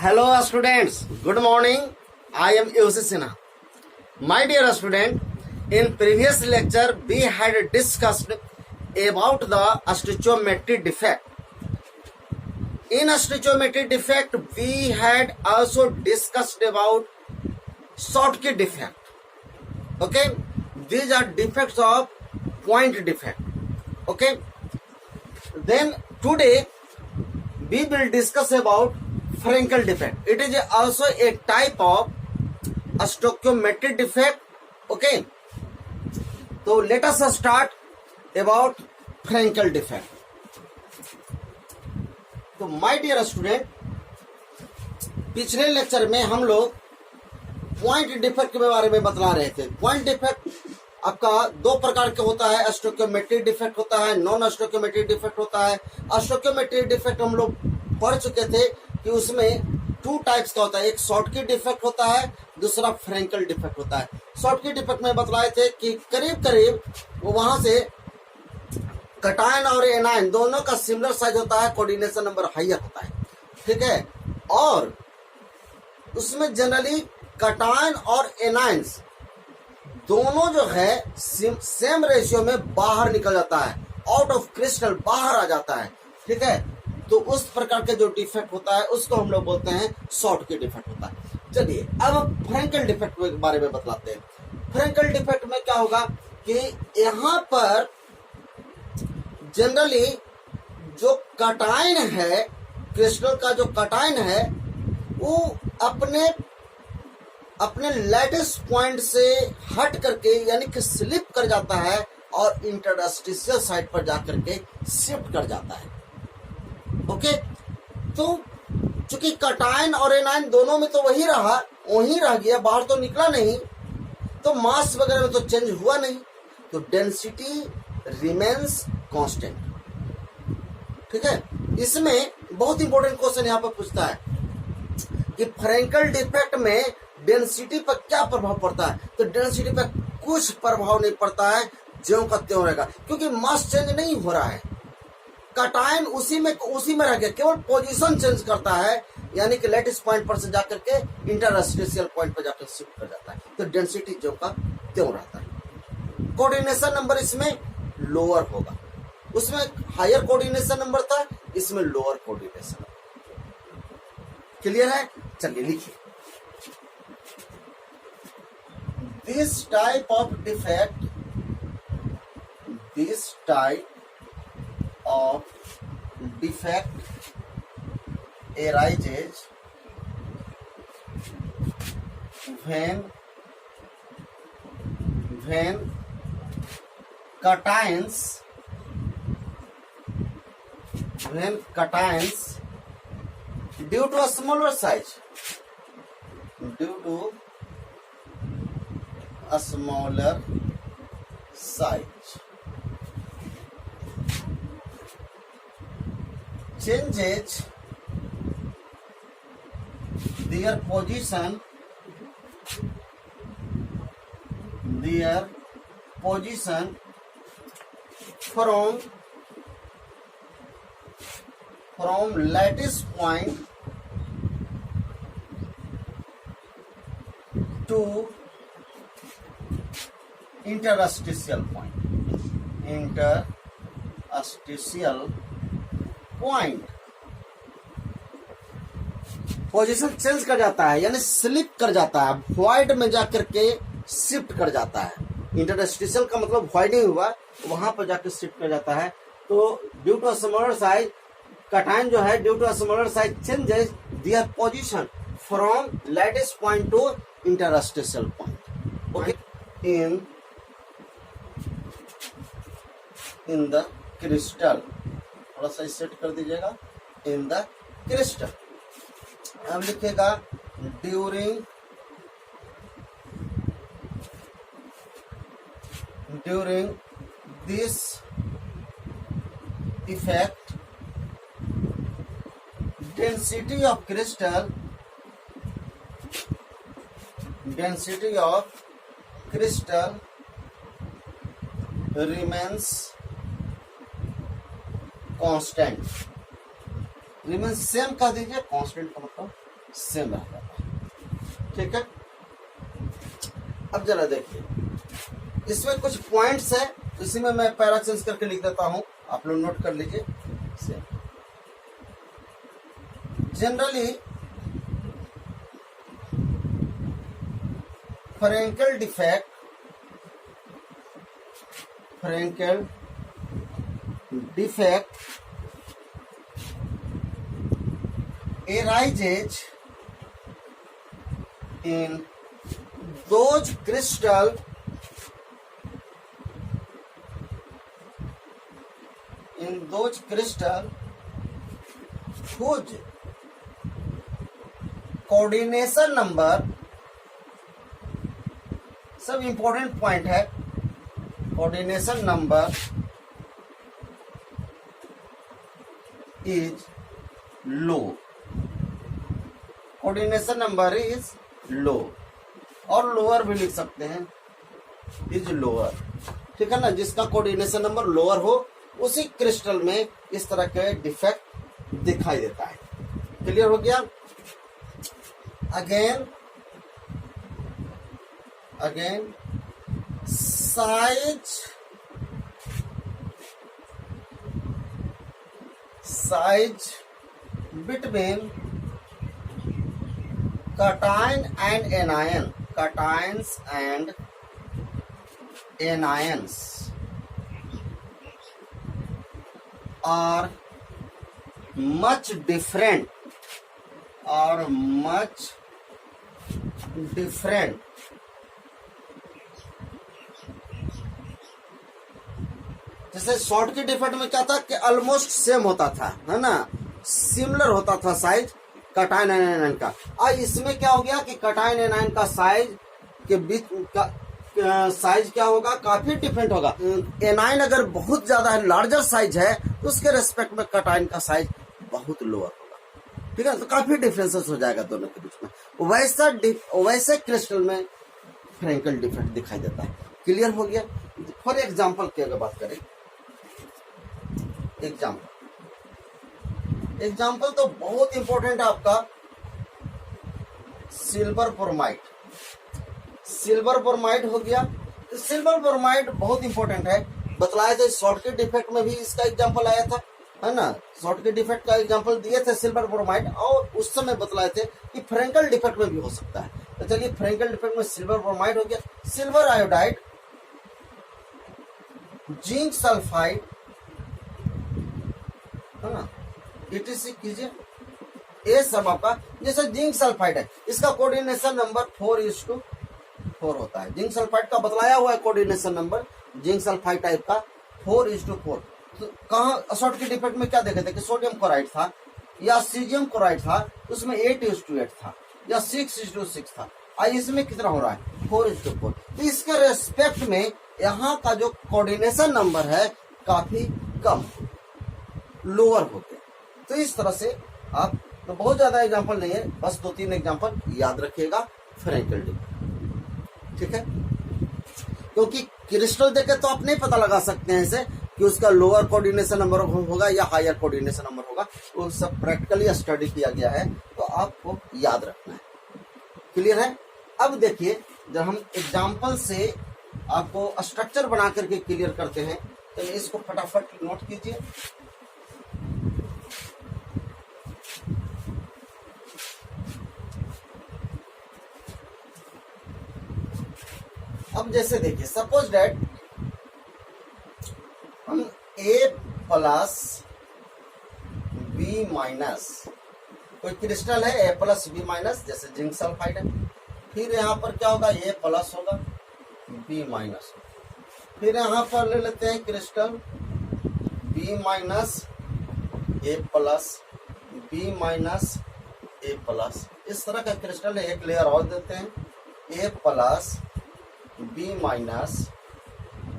Hello students, good morning. I am Yusuf Sinha. My dear student, in previous lecture we had discussed about the stoichiometry defect. In stoichiometry defect we had also discussed about Schottky defect. Okay, these are defects of point defect. Okay, then today we will discuss about Frankel defect. It is also a type of stoichiometry defect. Okay, so let us start about Frankel defect. तो my dear student, पिछले lecture में हम लोग point defect के बारे में बतला रहे थे। पॉइंट डिफेक्ट आपका दो प्रकार का होता है, स्टोइकियोमेट्री डिफेक्ट होता है, नॉन स्टोइकियोमेट्री डिफेक्ट होता है। स्टोइकियोमेट्री डिफेक्ट हम लोग पढ़ चुके थे कि उसमें टू टाइप्स का होता है, एक शॉर्टकी डिफेक्ट होता है, दूसरा फ्रैंकल डिफेक्ट होता है। शॉर्टकी डिफेक्ट में बतलाए थे कि करीब करीब वो वहां से कटायन और एनायन दोनों का सिमिलर साइज होता है, कोऑर्डिनेशन नंबर हायर होता है, ठीक है। और उसमें जनरली कटायन और एनायंस दोनों जो है सेम रेशियो में बाहर निकल जाता है, आउट ऑफ क्रिस्टल बाहर आ जाता है, ठीक है। तो उस प्रकार के जो डिफेक्ट होता है उसको हम लोग बोलते हैं शॉर्टकी डिफेक्ट होता है। चलिए अब फ्रैंकल डिफेक्ट के बारे में बतलाते हैं। फ्रैंकल डिफेक्ट में क्या होगा कि यहां पर जनरली जो कटायन है, क्रिस्टल का जो कटायन है वो अपने लैटिस पॉइंट से हट करके यानी कि स्लिप कर जाता है और इंटरस्टिशियल साइड पर जाकर के शिफ्ट कर जाता है। ओके, तो चूंकि कटायन और एनायन दोनों में तो वही रह गया, बाहर तो निकला नहीं, तो मास वगैरह में तो चेंज हुआ नहीं, तो डेंसिटी रिमेन्स कांस्टेंट, ठीक है। इसमें बहुत इंपॉर्टेंट क्वेश्चन यहाँ पर पूछता है कि फ्रैंकल डिफेक्ट में डेंसिटी पर क्या प्रभाव पड़ता है। तो डेंसिटी पर कुछ प्रभाव नहीं पड़ता है, ज्यों का त्यों रहेगा, क्योंकि मास चेंज नहीं हो रहा है। कटायन उसी में रह गया, केवल पोजीशन चेंज करता है, यानी कि लैटिस पॉइंट पर से जाकर के इंटरस्टिशियल पॉइंट पर जाकर शिफ्ट कर जाता है, तो डेंसिटी ज्यों का त्यों रहता है। कोऑर्डिनेशन नंबर इसमें लोअर होगा, उसमें हायर कोऑर्डिनेशन नंबर था, इसमें लोअर कोऑर्डिनेशन। क्लियर है? चलिए लिखिए। This type of defect arises when cations due to a smaller size changes their position from lattice point to interstitial point. Position change कर जाता है, यानी स्लिप कर जाता है, वॉइड में जाकर के शिफ्ट कर जाता है। इंटरस्टिशियल का मतलब वॉइड ही हुआ, वहां पर जाकर शिफ्ट कर जाता है। तो due to smaller size, cation जो है due to smaller size changes their position from lattice point to interstitial point. Okay, in the crystal, थोड़ा सा सेट कर दीजिएगा, इन द क्रिस्टल। अब लिखेगा during this effect density of crystal remains constant. Remains same कह दीजिए, कांस्टेंट का मतलब सेम रह जाता है। ठीक है, अब जरा देखिए, इसमें कुछ पॉइंट्स है, इसी में मैं पैरा चेंज करके लिख देता हूं, आप लोग नोट कर लीजिए। Generally Frenkel defect arises in those crystal whose coordination number, सब इंपॉर्टेंट पॉइंट है, coordination number is low, coordination number is low, और लोअर भी लिख सकते हैं, इज लोअर। ठीक है ना, जिसका कोऑर्डिनेशन नंबर लोअर हो उसी क्रिस्टल में इस तरह के डिफेक्ट दिखाई देता है। क्लियर हो गया? Again size between cation and anions are much different जैसे शॉर्ट की डिफेक्ट में क्या था कि ऑलमोस्ट सेम होता था, है ना, सिमिलर होता था साइज कटाइन एनायन का। और इसमें क्या हो गया कि कटाइन एनायन का साइज के बीच का साइज क्या होगा, काफी डिफरेंट होगा। एनायन अगर बहुत ज्यादा है, लार्जर साइज है, तो उसके रेस्पेक्ट में कटाइन का साइज बहुत लोअर होगा। ठीक है, तो काफी डिफरेंसेस हो जाएगा दोनों के बीच में। वैसे क्रिस्टल में फ्रैंकल डिफेक्ट दिखाई देता है। क्लियर हो गया? फॉर एग्जाम्पल की अगर बात करें, एग्जाम्पल तो बहुत इंपॉर्टेंट है आपका, सिल्वर ब्रोमाइड हो गया। सिल्वर ब्रोमाइड बहुत इंपॉर्टेंट है, बतलाया था शॉर्टकट डिफेक्ट में भी इसका एग्जांपल आया था, है ना, शॉर्टकट डिफेक्ट का एग्जांपल दिए थे सिल्वर ब्रोमाइड, और उस समय बतलाए थे कि फ्रैंकल डिफेक्ट में भी हो सकता है। तो चलिए, फ्रैंकल डिफेक्ट में सिल्वर ब्रोमाइड हो गया। सिल्वर आयोडाइड, जिंक सल्फाइड, है ना, ETC कीजिए, ये सब आपका। जैसे जिंक सल्फाइड है, इसका कोऑर्डिनेशन नंबर 4:4 होता है। जिंक सल्फाइड का बतलाया हुआ है coordination number, zinc sulphide type का 4:4। तो कहाँ शॉर्ट की डिफेक्ट में क्या देखे थे कि सोडियम क्लोराइड था या सीजियम क्लोराइड था, उसमें 8:8 था या 6:6 था। आई इसमें कितना हो रहा है, 4:4। तो इसके रेस्पेक्ट में यहाँ का जो कोऑर्डिनेशन नंबर है काफी कम, लोअर हो गया। तो इस तरह से आप, तो बहुत ज्यादा एग्जांपल नहीं है, बस 2-3 एग्जांपल याद रखिएगा फ्रैंकल डिफेक्ट। ठीक है, क्योंकि क्रिस्टल देखे तो आप नहीं पता लगा सकते हैं इसे कि उसका लोअर कोऑर्डिनेशन नंबर होगा या हायर कोऑर्डिनेशन नंबर होगा, वो सब प्रैक्टिकली स्टडी किया गया है, तो आपको याद रखना है। क्लियर है? अब देखिए, जब हम एग्जाम्पल से आपको स्ट्रक्चर बना करके क्लियर करते हैं, तो इसको फटाफट नोट कीजिए। अब जैसे देखिए, सपोज डेट हम A+B-, कोई क्रिस्टल है A+B-, जैसे जिंक सल्फाइड है, फिर यहाँ पर क्या होगा, A+ होगा, B-, फिर यहाँ पर ले लेते हैं crystal B-, A+, B-, A+, इस तरह का क्रिस्टल है। एक लेयर और देते हैं, A+, B-,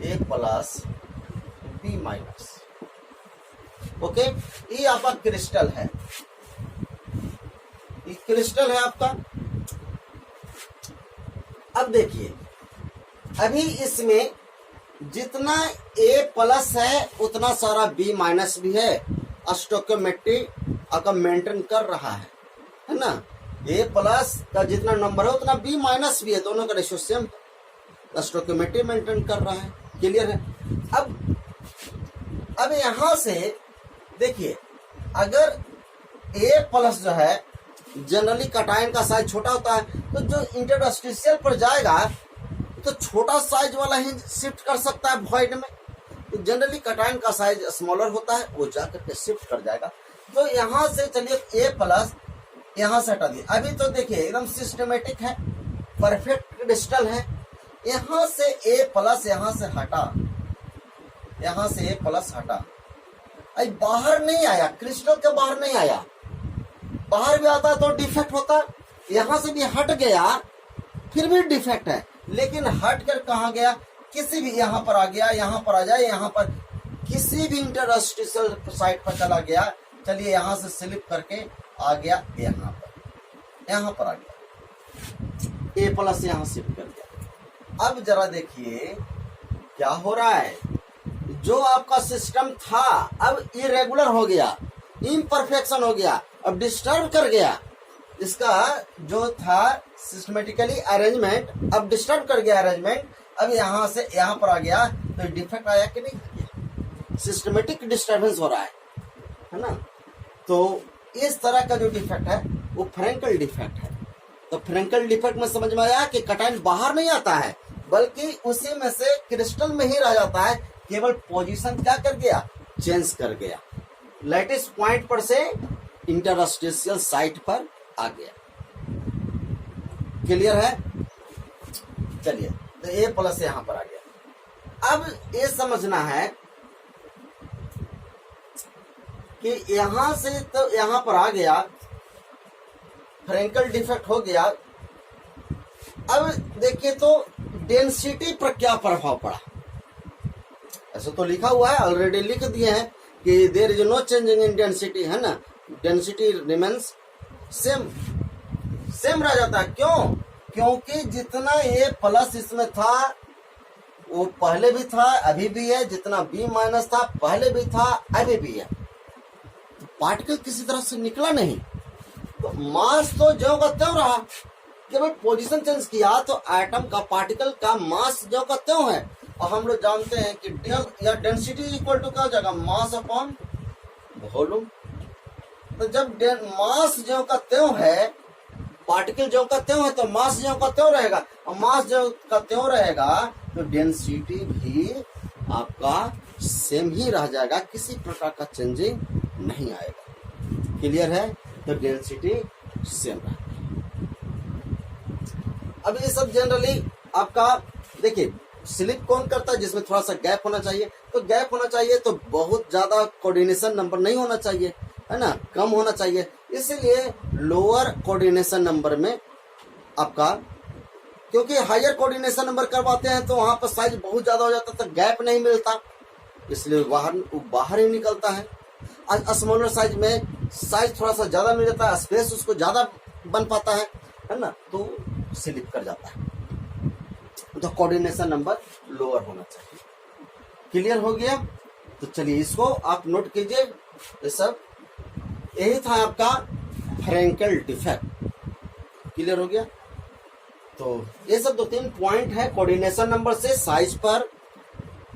A+, B-। Okay, ये आपका क्रिस्टल है, ये क्रिस्टल है आपका। अब देखिए, अभी इसमें जितना A+ है उतना सारा B- भी है, स्टोइकियोमेट्री आपका मेंटेन कर रहा है ना। ए प्लस का जितना नंबर है उतना बी माइनस भी है, दोनों का रेशियो सेम है, स्टोइकियोमेट्री मेंटेन कर रहा है। क्लियर है। अब यहां से देखिए, अगर ए प्लस जो है जनरली कटायन का साइज छोटा होता है, तो जो इंटरस्टिशियल पर जाएगा तो छोटा साइज वाला ही शिफ्ट कर सकता है वॉइड में। तो जनरली कटायन का साइज स्मॉलर होता है, वो जाकर के शिफ्ट कर जाएगा। तो यहां से चलिए ए प्लस यहां से हटा दिए। अभी तो देखिए एकदम सिस्टमेटिक है, परफेक्ट डिजिटल है। यहां से ए प्लस यहां से हटा, यहां से ए प्लस हटा, अभी बाहर नहीं आया, क्रिस्टल के बाहर नहीं आया। बाहर भी आता तो डिफेक्ट होता, यहां से भी हट गया फिर भी डिफेक्ट है। लेकिन हट कर कहा गया, किसी भी यहां पर आ गया, यहां पर आ जाए, यहां पर किसी भी इंटरस्टिशियल साइड पर चला गया। चलिए यहां से स्लिप करके आ गया यहां पर आ गया, ए प्लस यहां शिफ्ट कर गया। अब जरा देखिए क्या हो रहा है, जो आपका सिस्टम था अब इरेगुलर हो गया, इम्परफेक्शन हो गया, अब डिस्टर्ब कर गया। इसका जो था सिस्टमेटिकली अरेंजमेंट अब डिस्टर्ब कर गया अरेंजमेंट। अब यहां से यहां पर आ गया तो डिफेक्ट आया कि नहीं, सिस्टमेटिक डिस्टर्बेंस हो रहा है ना। तो इस तरह का जो डिफेक्ट है वो फ्रैंकल डिफेक्ट है। तो फ्रैंकल डिफेक्ट में समझ में आया कि कटायन बाहर नहीं आता है, बल्कि उसी में से क्रिस्टल में ही रह जाता है, केवल पोजीशन क्या कर गया, चेंज कर गया, लैटिस पॉइंट पर से इंटरस्टिशियल साइट पर आ गया। क्लियर है। चलिए तो ए प्लस यहां पर आ गया। अब ये समझना है कि यहां से तो यहां पर आ गया, फ्रैंकल डिफेक्ट हो गया। अब देखिए तो डेंसिटी पर क्या प्रभाव पड़ा। ऐसा तो लिखा हुआ है, ऑलरेडी लिख दिए हैं कि there is no changing in density, है ना, डेंसिटी रिमेन्स सेम रह जाता है। क्यों? क्योंकि जितना ए प्लस इसमें था वो पहले भी था अभी भी है, जितना बी माइनस था पहले भी था अभी भी है। तो पार्टिकल किसी तरह से निकला नहीं, तो मास तो ज्यों का त्यों रहा, केवल पोजीशन चेंज किया तो एटम का, पार्टिकल का मास ज्यों का त्यों है। और हम लोग जानते हैं कि या डेंसिटी इक्वल टू क्या हो जाएगा, मास अपॉन वॉल्यूम। तो जब मास ज्यों का त्यों है, पार्टिकल ज्यों का त्यों है, तो मास ज्यों का त्यों रहेगा, और मास ज्यों का त्यों रहेगा तो डेंसिटी भी आपका सेम ही रह जाएगा, किसी प्रकार का चेंजिंग नहीं आएगा। क्लियर है। तो डेंसिटी सेम रहेगा। अब ये सब जनरली आपका देखिए स्लिप कौन करता है, जिसमें थोड़ा सा गैप होना चाहिए। तो गैप होना चाहिए तो बहुत ज्यादा कोऑर्डिनेशन नंबर नहीं होना चाहिए, है ना, कम होना चाहिए। इसलिए लोअर कोऑर्डिनेशन नंबर में आपका, क्योंकि हायर कोऑर्डिनेशन नंबर करवाते हैं तो वहां पर साइज बहुत ज्यादा हो जाता है, तो गैप नहीं मिलता, इसलिए बाहर ही निकलता है। स्मॉलर साइज में साइज थोड़ा सा ज्यादा मिल जाता है, स्पेस उसको ज्यादा बन पाता है ना, तो स्लिप कर जाता है। तो कोऑर्डिनेशन नंबर लोअर होना चाहिए। क्लियर हो गया। तो चलिए इसको आप नोट कीजिए। ये सब यही था आपका फ्रैंकल डिफेक्ट। क्लियर हो गया। तो ये सब 2-3 पॉइंट है कोऑर्डिनेशन नंबर से साइज पर,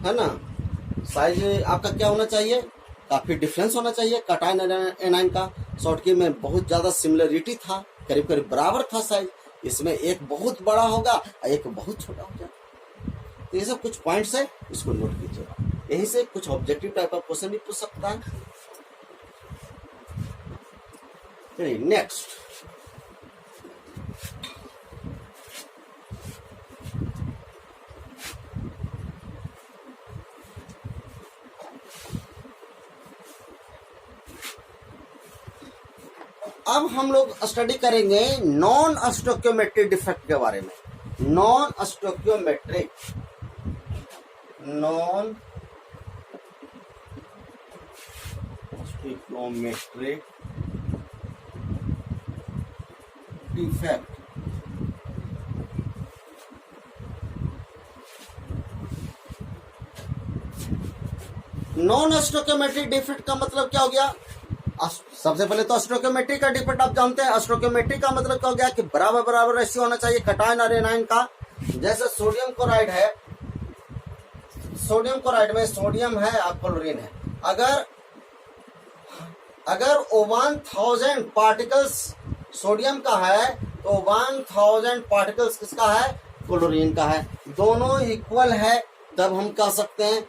है ना। साइज आपका क्या होना चाहिए, काफी डिफरेंस होना चाहिए। कटायन एनायन का शॉर्टकी में बहुत ज्यादा सिमिलरिटी था, करीब करीब बराबर था साइज। इसमें एक बहुत बड़ा होगा और एक बहुत छोटा होगा। तो ये सब कुछ पॉइंट्स है, इसको नोट कीजिएगा। यही से कुछ ऑब्जेक्टिव टाइप ऑफ क्वेश्चन भी पूछ सकता है। चलिए नेक्स्ट। अब हम लोग स्टडी करेंगे नॉन स्टोइकियोमेट्रिक डिफेक्ट के बारे में। Non stoichiometric defect. Non stoichiometric defect का मतलब क्या हो गया, सबसे पहले तो स्टोइकियोमेट्री का डिफेक्ट आप जानते हैं। स्टोइकियोमेट्री का मतलब क्या हो गया कि बराबर बराबर रेशियो होना चाहिए कटायन और एनायन का। जैसे सोडियम क्लोराइड है, सोडियम क्लोराइड में सोडियम है और क्लोरीन है। अगर 1000 पार्टिकल्स सोडियम का है तो 1000 पार्टिकल्स किसका है? क्लोरीन का है। दोनों इक्वल है, तब हम कह सकते हैं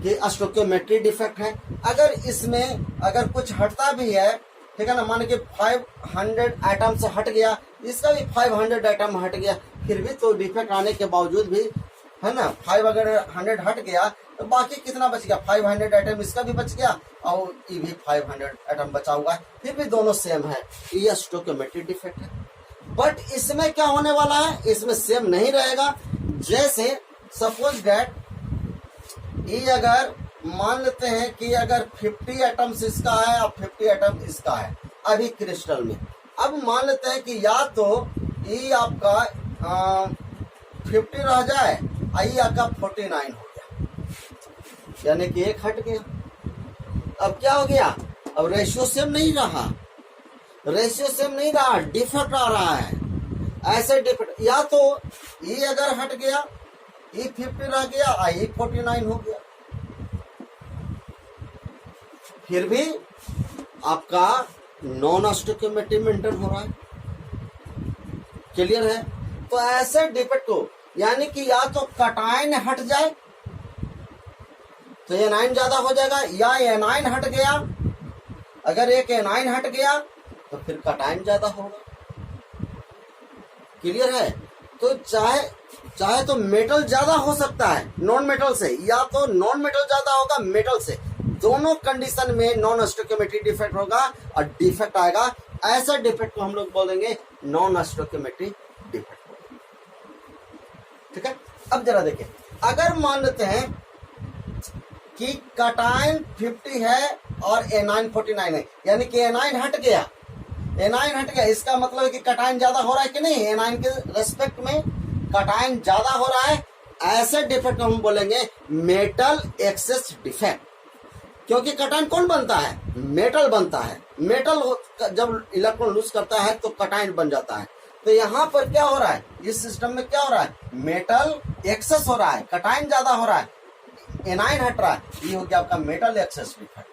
कि स्टोइकियोमेट्री डिफेक्ट है। अगर इसमें अगर कुछ हटता भी है, ठीक है ना, मान के 500 एटम से हट गया, इसका भी 500 एटम हट गया, फिर भी तो डिफेक्ट आने के बावजूद भी, है ना, 5 अगर 100 हट गया तो बाकी कितना बच गया? 500 एटम इसका भी बच गया और ये भी 500 एटम बचा हुआ है, फिर भी दोनों सेम है। ये स्टोइकियोमेट्री डिफेक्ट है। बट इसमें क्या होने वाला है? इसमें सेम नहीं रहेगा। जैसे सपोज दैट ये अगर मान लेते हैं कि अगर 50 एटम्स इसका है और 50 एटम इसका है अभी क्रिस्टल में, अब मान लेते हैं कि या तो ये आपका 50 रह जाए और ये आपका 49 हो गया, यानी कि एक हट गया। अब क्या हो गया? अब रेशियो सेम नहीं रहा, रेशियो सेम नहीं रहा, डिफेक्ट आ रहा है। ऐसे डिफेक्ट, या तो ये अगर हट गया, ये 50 रह गया और ये 49 हो गया, फिर भी आपका नॉन स्टोइकियोमेट्री मेंटेन हो रहा है। क्लियर है? तो ऐसे डिफेक्ट को, यानी कि या तो कटायन हट जाए तो एनायन ज्यादा हो जाएगा, या एनायन हट गया, अगर एक एनायन हट गया तो फिर कटायन ज्यादा होगा। क्लियर है? तो चाहे तो मेटल ज्यादा हो सकता है नॉन मेटल से, या तो नॉन मेटल ज्यादा होगा मेटल से। दोनों कंडीशन में नॉन स्टोइकियोमेट्री डिफेक्ट होगा और डिफेक्ट आएगा। ऐसा डिफेक्ट को हम लोग बोलेंगे नॉन स्टोइकियोमेट्री डिफेक्ट। ठीक है? अब जरा देखिए, अगर मान लेते हैं कि कटायन 50 है और एनायन 49 है, यानी कि एनायन हट गया, एनायन हट गया, इसका मतलब है कि कटायन ज्यादा हो रहा है कि नहीं? एनायन के रेस्पेक्ट में कटायन ज्यादा हो रहा है। ऐसे डिफेक्ट हम बोलेंगे मेटल एक्सेस डिफेक्ट। क्योंकि कटायन कौन बनता है? मेटल बनता है। मेटल जब इलेक्ट्रॉन लूज करता है तो कटायन बन जाता है। तो यहाँ पर क्या हो रहा है? इस सिस्टम में क्या हो रहा है? मेटल एक्सेस हो रहा है, कटायन ज्यादा हो रहा है, एनायन हट रहा है। ये हो गया आपका metal excess defect.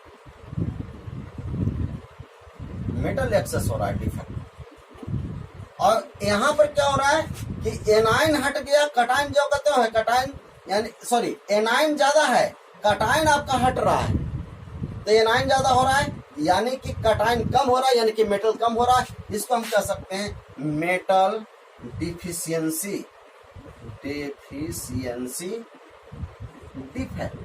Metal access हो रहा है डिफेक्ट। और यहाँ पर क्या हो रहा है कि एनायन हट गया, कटायन जो कहते हैं कटायन, यानी सॉरी, एनायन ज्यादा है, कटायन आपका हट रहा है, तो एनायन ज्यादा हो रहा है, यानी कि कटायन कम हो रहा है, यानी कि मेटल कम हो रहा है। इसको हम कह सकते हैं मेटल डिफिशियंसी, डिफेक्ट।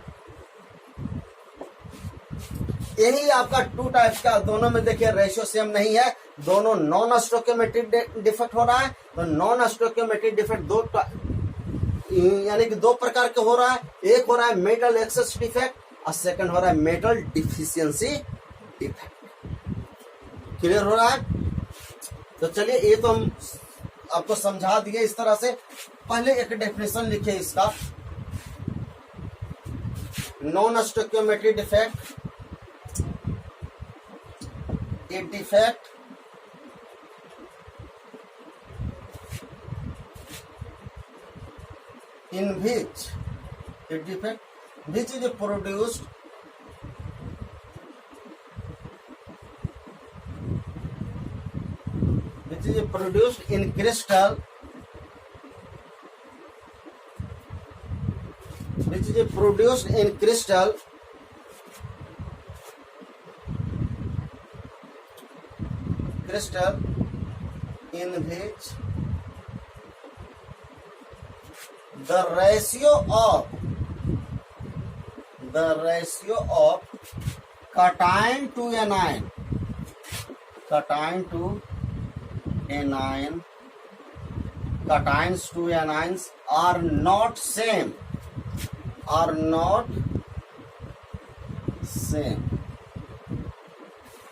यही आपका 2 टाइप का, दोनों में देखिए रेशियो सेम नहीं है, दोनों नॉन स्टोइकियोमेट्री डिफेक्ट हो रहा है। तो नॉन स्टोइकियोमेट्री डिफेक्ट यानी कि 2 प्रकार के हो रहा है। एक हो रहा है मेटल एक्सेस डिफेक्ट और सेकंड हो रहा है मेटल डिफिशियंसी डिफेक्ट। क्लियर हो रहा है? तो चलिए, ये तो हम आपको समझा दिए इस तरह से। पहले एक डेफिनेशन लिखिए इसका। Non stoichiometry defect, a defect in which is produced in crystal, which is produced in crystal in which the ratio of cation to anion, cations to anions are not same,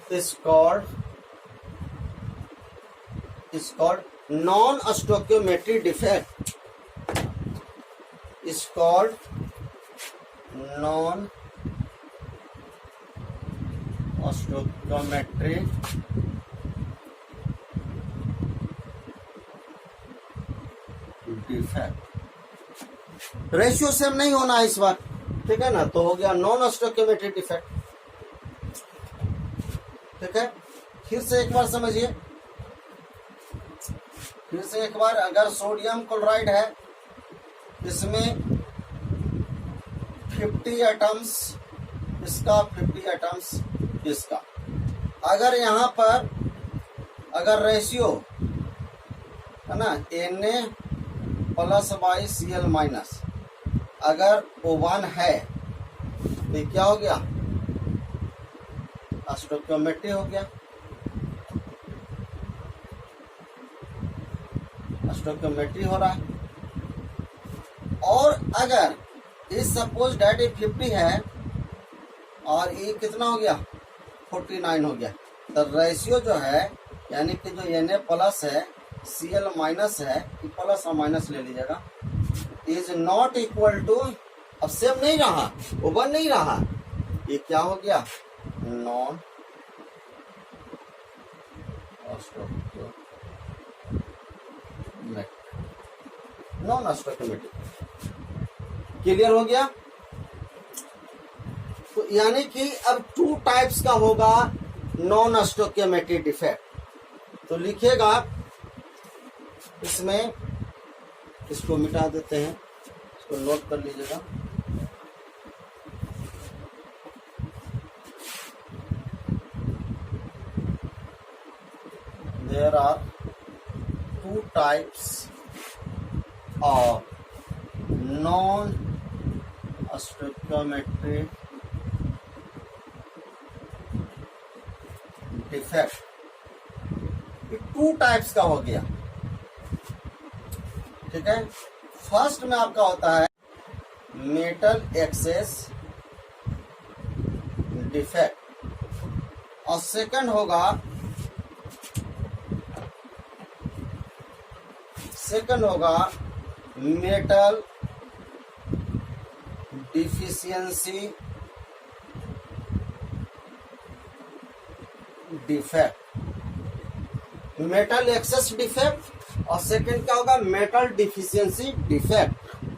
is called non-stoichiometry defect. Is called non-stoichiometry stoichiometric defect. Ratio same नहीं होना है इस बार, ठीक है ना, तो हो गया नॉन स्टोइकोमेट्रिक डिफेक्ट। ठीक है, फिर से एक बार समझिए, फिर से एक बार, अगर सोडियम क्लोराइड है, इसमें 50 एटम्स इसका, 50 एटम्स इसका, अगर यहाँ पर अगर रेशियो है ना Na+/Cl- अगर वो 1 है तो ये क्या हो गया, स्टोइकोमेट्री हो गया, स्टोइकोमेट्री हो रहा है। और अगर इस सपोज डेट 50 है और ये कितना हो गया, 49 हो गया, तो रेशियो जो है यानी कि जो Na+ है, Cl- है, ये प्लस और माइनस ले लीजिएगा, इज नॉट इक्वल टू, अब सेम नहीं रहा, वो 1 नहीं रहा, ये क्या हो गया, नॉन स्टोइकोमेट्रिक। क्लियर हो गया। तो यानी कि अब 2 टाइप्स का होगा नॉन स्टोइकोमेट्रिक डिफेक्ट। तो लिखिएगा इसमें, इसको मिटा देते हैं, इसको नोट कर लीजिएगा। There are 2 types of non-stoichiometric defect। ये 2 टाइप्स का हो गया, ठीक है। फर्स्ट में आपका होता है मेटल एक्सेस डिफेक्ट, और सेकंड होगा metal deficiency defect. Metal excess defect और सेकंड क्या होगा, मेटल डिफिशियंसी डिफेक्ट।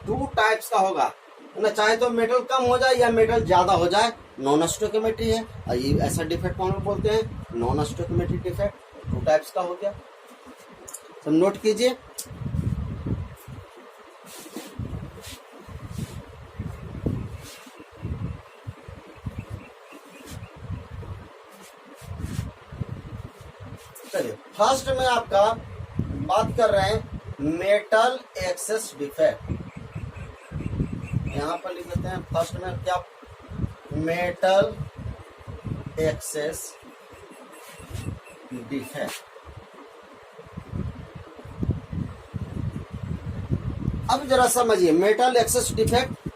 2 टाइप्स का होगा ना, चाहे तो मेटल कम हो जाए या मेटल ज्यादा हो जाए, नॉन स्टोइकोमेट्री है, और ये ऐसा डिफेक्ट को हम लोग बोलते हैं नॉन स्टोइकोमेट्रिक डिफेक्ट। 2 टाइप्स का हो गया, सब नोट कीजिए। चलिए, फर्स्ट में आपका बात कर रहे हैं मेटल एक्सेस डिफेक्ट। यहां पर लिख देते हैं फर्स्ट में क्या, मेटल एक्सेस डिफेक्ट। अब जरा समझिए, मेटल एक्सेस डिफेक्ट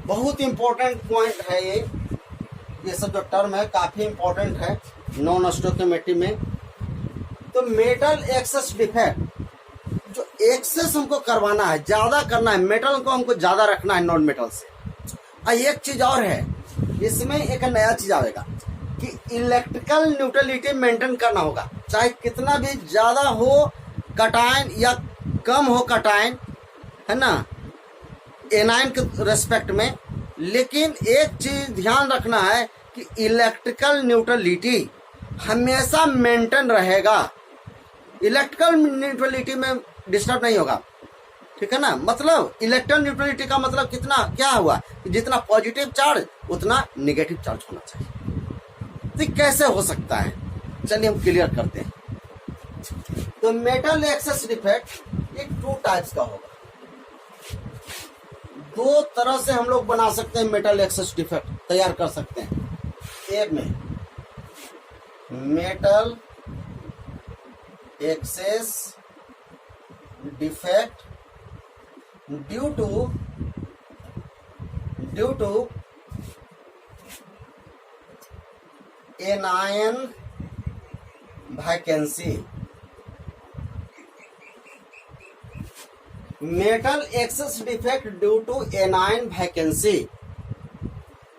बहुत इंपॉर्टेंट पॉइंट है। ये सब जो टर्म है काफी इंपॉर्टेंट है नॉन स्टोइकोमेट्री में। तो मेटल एक्सेस डिफेक्ट, जो एक्सेस हमको करवाना है, ज्यादा करना है, मेटल को हमको ज्यादा रखना है नॉन मेटल से। एक चीज और है, इसमें एक नया चीज आएगा कि इलेक्ट्रिकल न्यूट्रलिटी मेंटेन करना होगा, चाहे कितना भी ज्यादा हो कटायन या कम हो कटायन, है ना, एनायन के रेस्पेक्ट में। लेकिन एक चीज ध्यान रखना है कि इलेक्ट्रिकल न्यूट्रलिटी हमेशा मेंटेन रहेगा, इलेक्ट्रिकल न्यूट्रलिटी में डिस्टर्ब नहीं होगा, ठीक है ना। मतलब इलेक्ट्रॉन न्यूट्रलिटी का मतलब कितना क्या हुआ, जितना पॉजिटिव चार्ज उतना नेगेटिव चार्ज होना चाहिए। तो कैसे हो सकता है, चलिए हम क्लियर करते हैं। तो मेटल एक्सेस डिफेक्ट एक 2 टाइप्स का होगा। 2 तरह से हम लोग बना सकते हैं, मेटल एक्सेस डिफेक्ट तैयार कर सकते हैं। एक में metal excess defect due to anion vacancy. Metal excess defect due to anion vacancy.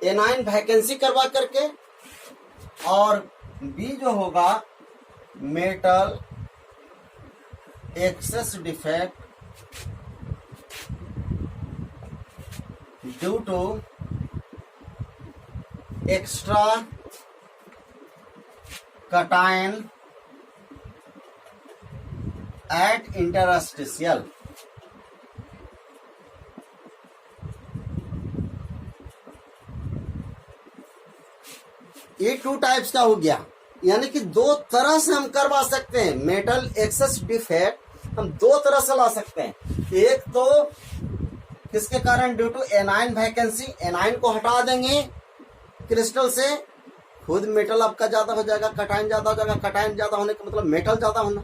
Anion vacancy करवा करके और बी जो होगा metal excess defect due to extra cation at interstitial. ये टू टाइप्स का हो गया, यानी कि दो तरह से हम करवा सकते हैं। मेटल एक्सेस डिफेक्ट हम दो तरह से ला सकते हैं। एक तो किसके कारण, due to anion vacancy, anion को हटा देंगे क्रिस्टल से, खुद मेटल आपका ज्यादा हो जाएगा, कटाइन ज्यादा हो जाएगा। कटाइन ज्यादा होने का मतलब मेटल ज्यादा होना,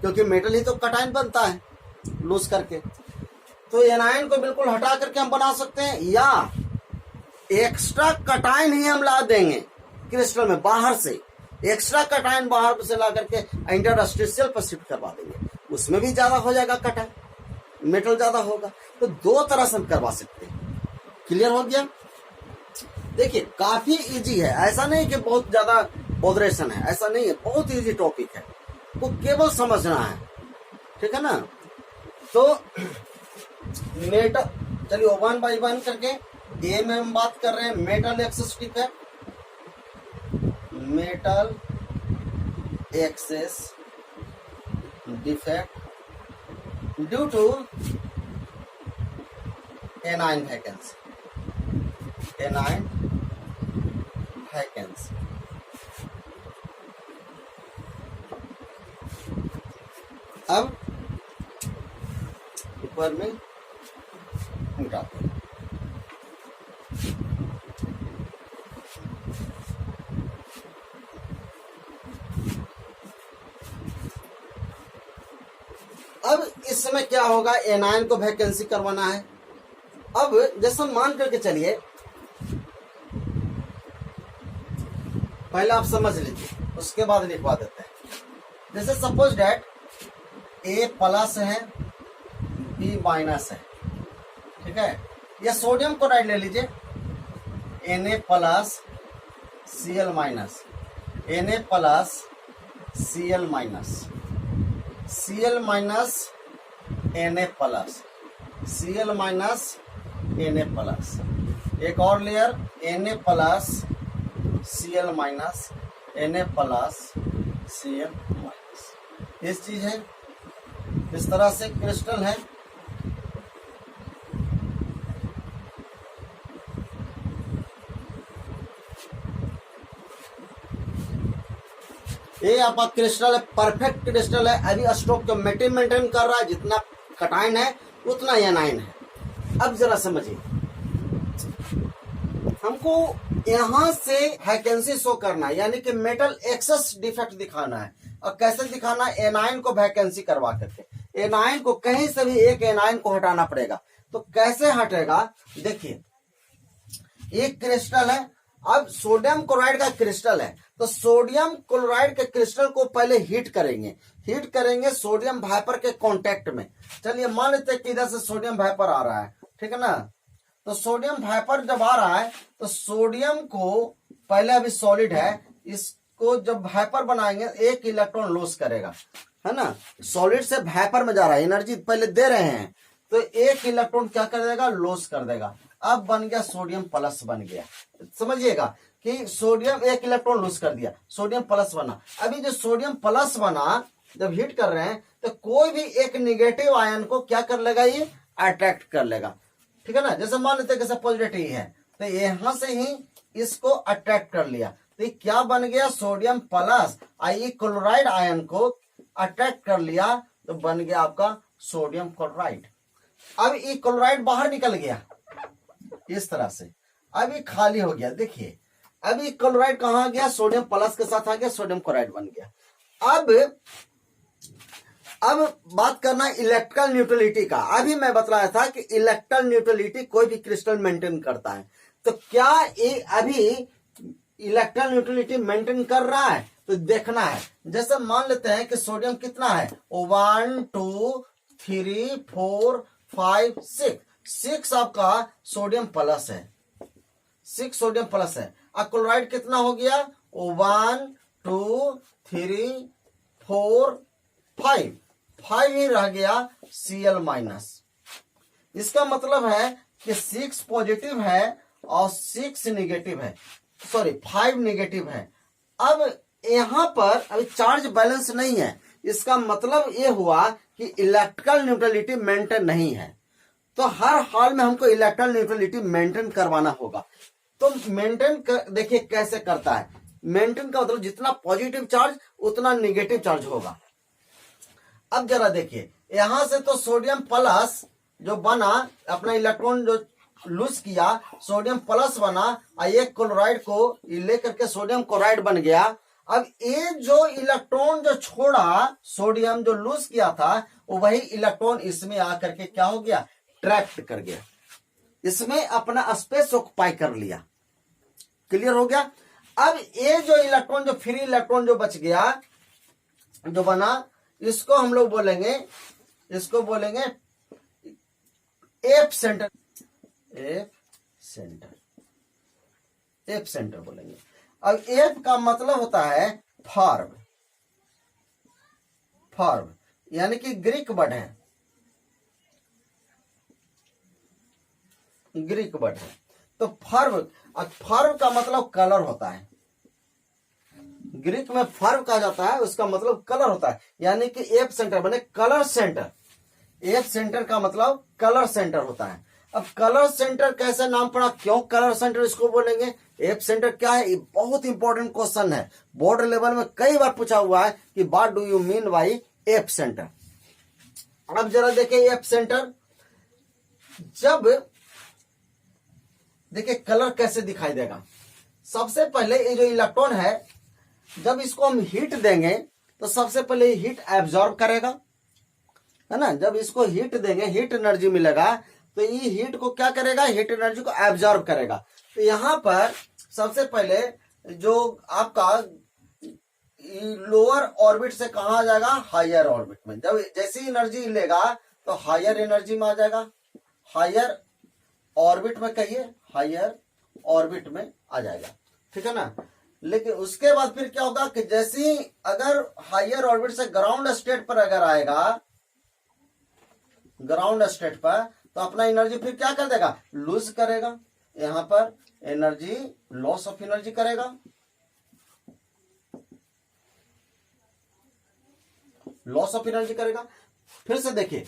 क्योंकि मेटल ही तो कटाइन बनता है लूज करके। तो एनाइन को बिल्कुल हटा करके हम बना सकते हैं, या एक्स्ट्रा कटाइन ही हम ला देंगे क्रिस्टल में बाहर से, एक्स्ट्रा कटाइन बाहर से ला करके इंटरस्टिशियल पर शिफ्ट करवा देंगे, उसमें भी ज्यादा हो जाएगा कटाइन, मेटल ज्यादा होगा। तो दो तरह से हम करवा सकते हैं। क्लियर हो गया? देखिए काफी इजी है, ऐसा नहीं कि बहुत ज्यादा बॉदरेशन है, ऐसा नहीं है, बहुत इजी टॉपिक है, तो केवल समझना है, ठीक है ना। तो मेटल, चलिए वन बाई वन करके ए में हम बात कर रहे हैं। Metal excess defect, metal excess defect due to anion vacancy, anion vacancy. अब ऊपर में उठाते हैं। अब इस समय क्या होगा, एनाइन को वैकेंसी करवाना है। अब जैसे मान करके चलिए, पहले आप समझ लीजिए, उसके बाद लिखवा देते हैं। जैसे सपोज डेट ए प्लस है, बी माइनस है, ठीक है। या सोडियम क्लोराइड ले लीजिए, Na plus Cl minus, Na plus Cl minus, Cl minus Na plus, Cl minus Na plus. एक और layer Na plus Cl minus, Na plus Cl minus. ये चीज है, इस तरह से क्रिस्टल है। ये आपका क्रिस्टल है, परफेक्ट क्रिस्टल है। अभी स्टॉक जो मेंटेन कर रहा है, जितना कटाइन है उतना एनाइन है। अब जरा समझिए, हमको यहां से वैकेंसी शो करना है, यानी कि मेटल एक्सेस डिफेक्ट दिखाना है। और कैसे दिखाना है, एनाइन को वैकेंसी करवा करके। एनाइन को कहीं से भी एक एनाइन को हटाना पड़ेगा। तो कैसे हटेगा, देखिए एक क्रिस्टल है, अब सोडियम क्लोराइड का क्रिस्टल है, तो सोडियम क्लोराइड के क्रिस्टल को पहले हीट करेंगे सोडियम वाइपर के कांटेक्ट में। चलिए मान लेते हैं कि इधर से सोडियम वाइपर आ रहा है, ठीक है ना। तो सोडियम वाइपर जब आ रहा है, तो सोडियम को पहले अभी सॉलिड है, इसको जब वाइपर बनाएंगे एक इलेक्ट्रॉन लॉस करेगा, है ना। सॉलिड से वाइपर में जा रहा है, एनर्जी पहले दे रहे हैं, तो एक इलेक्ट्रॉन क्या कर देगा, लॉस कर देगा। अब बन गया सोडियम प्लस, बन गया। समझिएगा कि सोडियम एक इलेक्ट्रॉन लूज कर दिया, सोडियम प्लस बना। अभी जो सोडियम प्लस बना, जब हीट कर रहे हैं, तो कोई भी एक निगेटिव आयन को क्या कर लेगा, ये अट्रैक्ट कर लेगा, ठीक है ना। जैसे मान लेते हैं कि पॉजिटिव है, तो यहां से ही इसको अट्रैक्ट कर लिया, तो ये क्या बन गया, सोडियम प्लस। आई क्लोराइड आयन को अट्रैक्ट कर लिया, तो बन गया आपका सोडियम क्लोराइड। अब ये क्लोराइड बाहर निकल गया इस तरह से, अब ये खाली हो गया। देखिए अब ये क्लोराइड कहां गया, सोडियम प्लस के साथ आ गया, सोडियम क्लोराइड बन गया। अब बात करना इलेक्ट्रिकल न्यूट्रलिटी का। अभी मैं बतलाया था कि इलेक्ट्रिकल न्यूट्रलिटी कोई भी क्रिस्टल मेंटेन करता है, तो क्या ये अभी इलेक्ट्रिकल न्यूट्रलिटी मेंटेन कर रहा है, तो देखना है। जैसे मान लेते हैं कि सोडियम कितना है, 1 2 3 4 5 6 आपका सोडियम प्लस है, 6 सोडियम प्लस है। अब क्लोराइड कितना हो गया, 1 2 3 4 5, 5 ही रह गया Cl माइनस। इसका मतलब है कि 6 पॉजिटिव है और 6 निगेटिव है, सॉरी 5 निगेटिव है। अब यहां पर अभी चार्ज बैलेंस नहीं है, इसका मतलब यह हुआ कि इलेक्ट्रिकल न्यूट्रलिटी मेंटेन नहीं है। तो हर हाल में हमको इलेक्ट्रिकल न्यूट्रलिटी मेंटेन करवाना होगा। तो मेंटेन देखिए कैसे करता है। मेंटेन का मतलब जितना पॉजिटिव चार्ज उतना निगेटिव चार्ज होगा। अब जरा देखिए, यहां से तो सोडियम प्लस जो बना, अपना इलेक्ट्रॉन जो लूज किया, सोडियम प्लस बना और ये क्लोराइड को लेकर के सोडियम क्लोराइड बन गया। अब ये जो इलेक्ट्रॉन जो छोड़ा, सोडियम जो लूज किया था, वो वही इलेक्ट्रॉन इसमें आकर के क्या हो गया, ट्रैप्ड कर गया, इसमें अपना स्पेस ऑक्युपाई कर लिया। क्लियर हो गया। अब ये जो इलेक्ट्रॉन, जो फ्री इलेक्ट्रॉन जो बच गया, जो बना, इसको हम लोग बोलेंगे, इसको बोलेंगे F centre, F centre, F centre बोलेंगे। अब एफ का मतलब होता है फॉर्म, फॉर्म यानी कि ग्रीक वर्ड है, ग्रीक वर्ड है। तो फर्व, फर्व का मतलब कलर होता है। ग्रीक में फर्व कहा जाता है, उसका मतलब कलर होता है। यानी कि एफ सेंटर बने कलर सेंटर। एफ सेंटर का मतलब कलर सेंटर होता है। अब कलर सेंटर कैसे नाम पड़ा, क्यों कलर सेंटर इसको बोलेंगे, एफ सेंटर क्या है, ये बहुत इंपॉर्टेंट क्वेश्चन है। बोर्ड लेवल में कई बार पूछा हुआ है कि what do you mean by F centre. अब जरा देखिए एफ सेंटर, जब देखिए कलर कैसे दिखाई देगा। सबसे पहले ये जो इलेक्ट्रॉन है, जब इसको हम हीट देंगे तो सबसे पहले हीट एब्जॉर्ब करेगा, है ना। जब इसको हीट देंगे, हीट एनर्जी मिलेगा, तो ये हीट को क्या करेगा, हीट एनर्जी को एब्जॉर्ब करेगा। तो यहां पर सबसे पहले जो आपका लोअर ऑर्बिट से कहा आ जाएगा, हायर ऑर्बिट में। जब जैसी एनर्जी लेगा तो हायर एनर्जी में आ जाएगा, हायर ऑर्बिट में, कहिए हायर ऑर्बिट में आ जाएगा, ठीक है ना। लेकिन उसके बाद फिर क्या होगा कि जैसे अगर हायर ऑर्बिट से ग्राउंड स्टेट पर अगर आएगा, ग्राउंड स्टेट पर, तो अपना एनर्जी फिर क्या कर देगा, लूज करेगा। यहां पर एनर्जी, लॉस ऑफ एनर्जी करेगा, लॉस ऑफ एनर्जी करेगा। फिर से देखिए,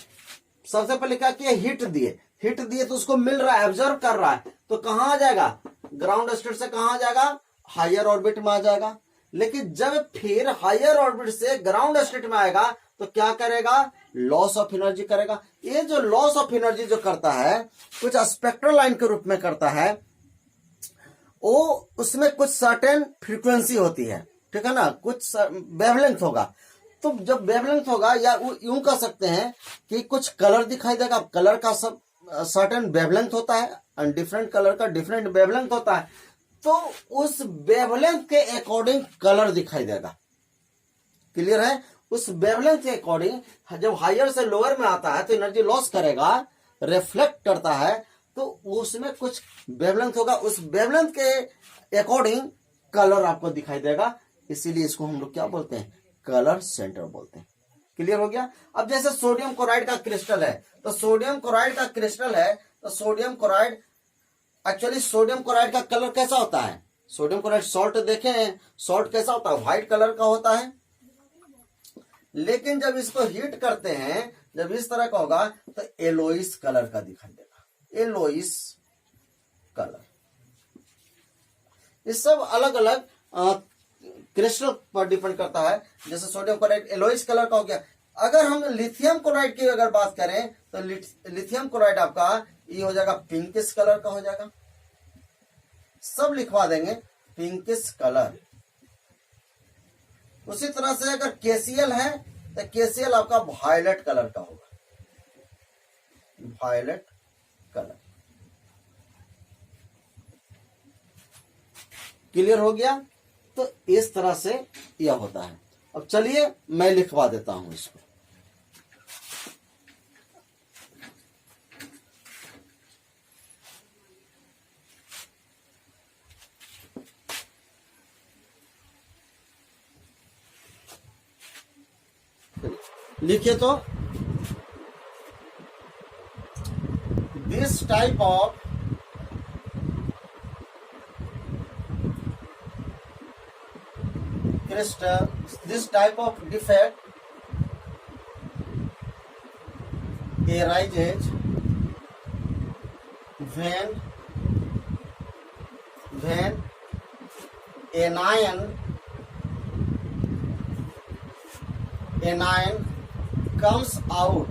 सबसे पहले क्या किया, हीट दिए, हीट दिए तो उसको मिल रहा है, एब्जॉर्ब कर रहा है, तो कहां आ जाएगा, ग्राउंड स्टेट से कहां आ जाएगा, हायर ऑर्बिट में आ जाएगा। लेकिन जब फिर हायर ऑर्बिट से ग्राउंड स्टेट में आएगा तो क्या करेगा, लॉस ऑफ एनर्जी करेगा। ये जो लॉस ऑफ एनर्जी जो करता है, कुछ स्पेक्ट्रल लाइन के रूप में करता है, वो उसमें कुछ सर्टेन फ्रीक्वेंसी होती है, ठीक है ना, कुछ वेवलेंथ होगा। तो जब वेवलेंथ होगा, या यूं कह सकते हैं कि कुछ कलर दिखाई देगा, कलर का सब सर्टेन वेवलेंथ होता है, डिफरेंट कलर का डिफरेंट वेवलेंथ होता है, तो उस वेवलेंथ के अकॉर्डिंग कलर दिखाई देगा। क्लियर है। उस वेवलेंथ के अकॉर्डिंग जब हायर से लोअर में आता है तो एनर्जी लॉस करेगा, रिफ्लेक्ट करता है, तो उसमें कुछ वेवलेंथ होगा, उस वेवलेंथ के अकॉर्डिंग कलर आपको दिखाई देगा। इसीलिए इसको हम लोग क्या बोलते हैं, कलर सेंटर बोलते हैं। क्लियर हो गया। अब जैसे सोडियम क्लोराइड का क्रिस्टल है, तो सोडियम क्लोराइड का क्रिस्टल है, तो sodium chloride, actually sodium chloride का कलर कैसा होता है, सोडियम क्लोराइड सॉल्ट देखे हैं, सॉल्ट कैसा होता है, व्हाइट कलर का होता है। लेकिन जब इसको हीट करते हैं, जब इस तरह का होगा तो एलोइस कलर का दिखाई देगा, एलोइस कलर। ये सब अलग अलग क्रिस्टल पर डिपेंड करता है। जैसे सोडियम क्लोराइड एलोइस कलर का हो गया। अगर हम लिथियम क्लोराइड की अगर बात करें तो लिथियम क्लोराइड आपका ये हो जाएगा, पिंकिश कलर का हो जाएगा, सब लिखवा देंगे पिंकिश कलर। उसी तरह से अगर केसीएल है तो केसीएल आपका वायलेट कलर का होगा, वायलेट कलर। क्लियर हो गया। तो इस तरह से यह होता है। अब चलिए मैं लिखवा देता हूं इसको। लिखिए तो, this type of crystal, this type of defect arises when anion comes out,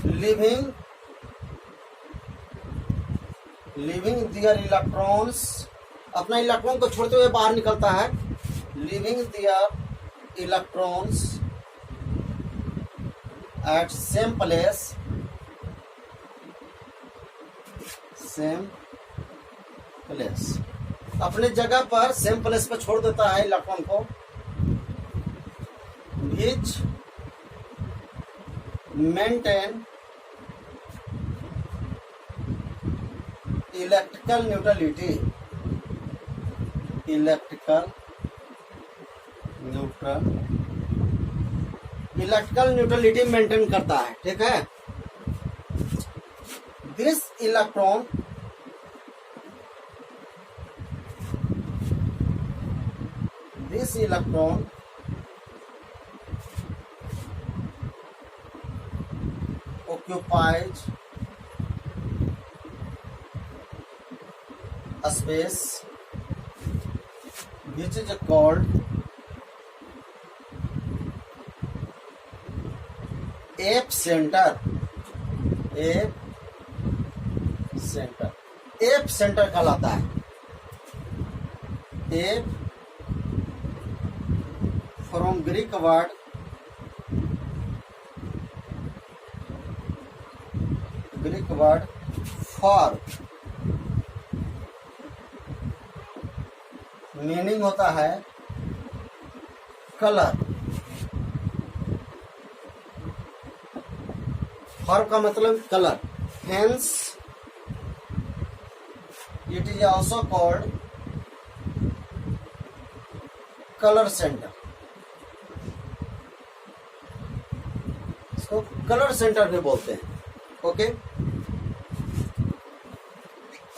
leaving their electrons, अपना इलेक्ट्रॉन को छोड़ते हुए बाहर निकलता है, leaving their electrons at same place, अपने जगह पर सेम प्लेस पर छोड़ देता है इलेक्ट्रॉन को, which maintain electrical neutrality maintain करता है, ठीक है। This electron occupies a space which is called epicenter, epicenter कहलाता है। App from Greek word for, meaning होता है कलर, फॉर का मतलब colour, hence it is also called colour centre, इसको कलर सेंटर भी बोलते हैं, okay.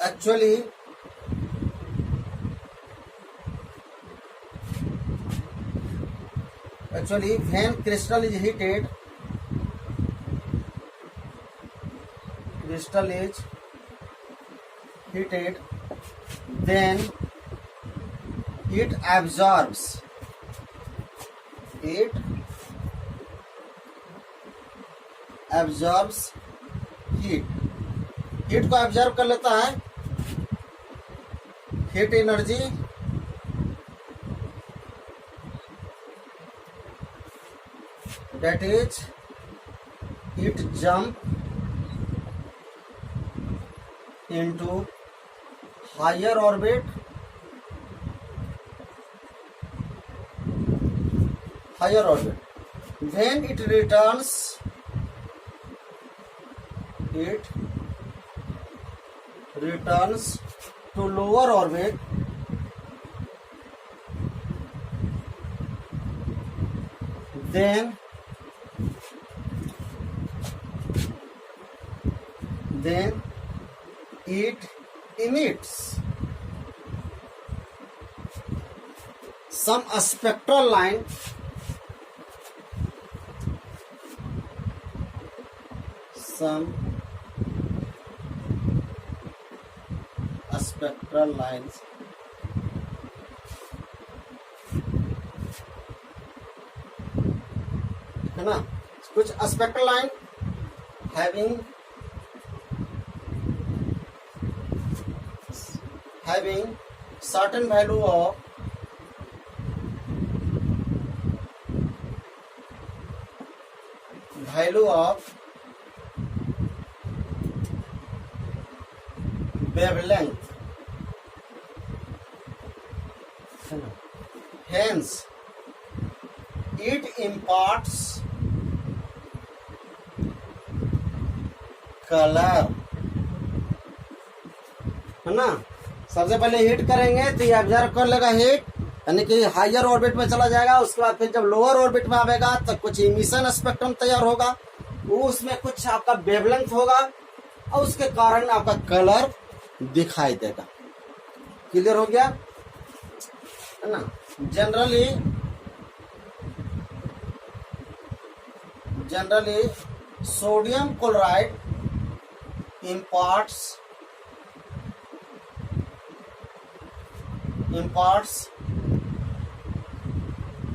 Actually when crystal is heated, then it absorbs heat को एब्जॉर्ब कर लेता है, heat energy that is it jump into higher orbit, when it returns to lower orbit, then it emits some spectral line, spectral lines है ना, कुछ spectral line having certain value of wavelength, hence it imparts colour, है ना। सबसे पहले heat करेंगे तो ये ऑब्जर्व कर लेगा हीट, यानी कि हायर ऑर्बिट में चला जाएगा। उसके बाद फिर जब लोअर ऑर्बिट में आएगा तब कुछ इमिशन स्पेक्ट्रम तैयार होगा, वो उसमें कुछ आपका वेवलेंथ होगा और उसके कारण आपका कलर दिखाई देगा। क्लियर हो गया है ना। Generally sodium chloride imparts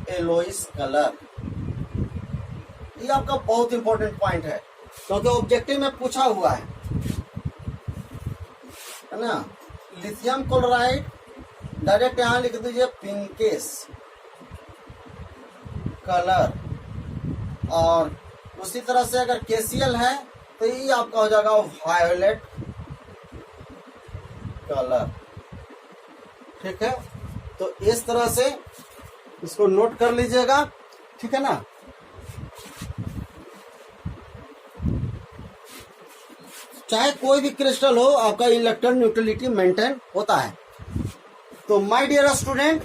yellowish colour. ये आपका बहुत इंपॉर्टेंट पॉइंट है क्योंकि ऑब्जेक्टिव में पूछा हुआ है ना। लिथियम क्लोराइड डायरेक्ट यहां लिख दीजिए पिंकिश कलर, और उसी तरह से अगर KCl है तो ये आपका हो जाएगा वायोलेट कलर। ठीक है, तो इस तरह से इसको नोट कर लीजिएगा, ठीक है ना। चाहे कोई भी क्रिस्टल हो, आपका इलेक्ट्रॉन न्यूट्रलिटी मेंटेन होता है। तो माय डियर स्टूडेंट,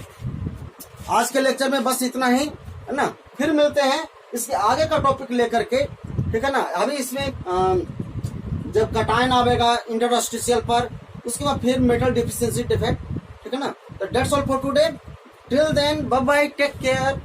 आज के लेक्चर में बस इतना ही, है ना। फिर मिलते हैं इसके आगे का टॉपिक लेकर के, ठीक है ना। अभी इसमें जब कटायन आवेगा इंटरस्टिशियल पर, उसके बाद फिर मेटल डिफिशिएंसी डिफेक्ट, ठीक है ना। तो that's all for today, till then bye bye, take care.